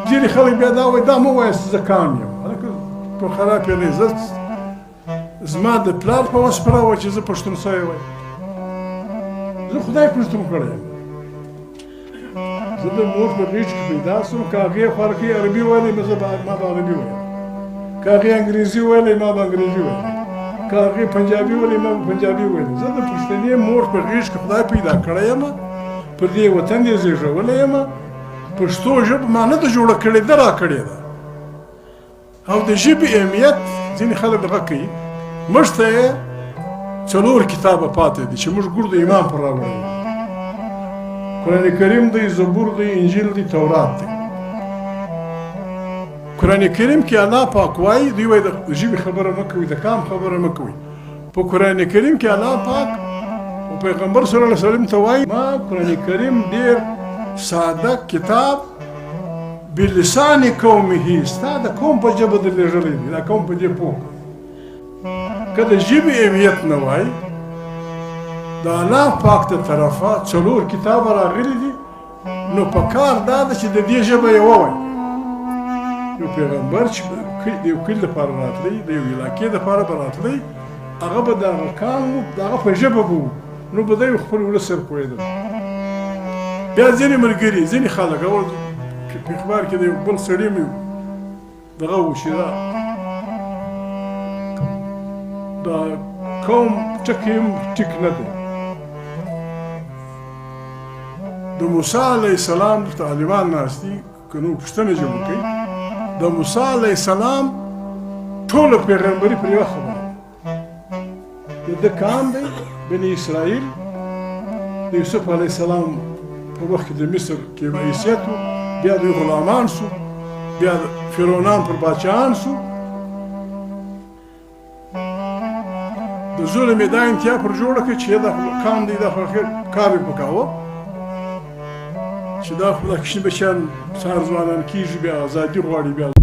ځینې خلک بیا دا وایي دا مه وایه زه کام یم هلکه په خراب یې زه زما د پلار په وسپره وه چې زه پښتون سوی وای زه خدای پښتون کړی یم زه د مور په غېږ کې پیدا سوم که هغې خوارکۍ عربي ویلی ما به عربي ویل که هغې انګریزي ویلی ما به انګریزي ویل که هغې پنجابي ویلی ما به پنجابي ویل زه د پښتنې مور په غېږ کې خدای پیدا کړی یم پر دې وطن یې زېږولی یم پښتو ژبه ما نه ده جوړه کړې ده را کړې ده او د ژبې اهمیت ځینې خلک دغه کوي موږ ته یې 4 کتابه پاتې دي چې موږ ګور د ایمان پر راوړی قرآن کریم دی زبور دی انجیل دی تورات دی قرآن کریم کې الله پاک وایي دوی وایي د ژبې خبره مه کوئ د کام خبره مه کوئ په قرآن کریم کې الله پاک او پیغمبر صلی الله علیه وسلم ته وایي ما قرآن کریم ډېر ساده کتاب بلسان قومه ستا د قوم په ژبه در لېږلی دی دا قوم په دې پوه که د ژبې اهمیت نه وای د الله پاک ته طرفه 4 کتابه راغلي دي نو په کار دا ده چې د دې ژبه یې ووایي یو پیغمبر چې د یو کلي دپاره راتلی د یو علاقې دپاره به راتلی هغه به د هغه کال و د هغه په ژبه به و نو به دی خپل ولس سره پوهېدل بیا ځینې ملګري ځینې خلک اول په اخبار کې د یو بل سړي مې دغه و چې دا قوم ټکی هم ټیک نه دی د موسی علیه السلام دلته عالمان ناست دي که نو پوښتنه جوړ کوي د موسی علیه السلام ټوله پیغمبري پر یوه خبره د ده قام دی بني اسرائیل د یوسف علیه السلام په وخت کې د مصر کې رئیسیت و بیا دوی غلامان سو بیا فرعونان پر باچهان سو د ظلم یې دا انتها پر جوړه کړه چې دا قام دی دا خو اخر کار یې پکاوه چې دا خو دا کوچني بچیان سهار ځوانان کېږي بیا ازادي غواړي بیا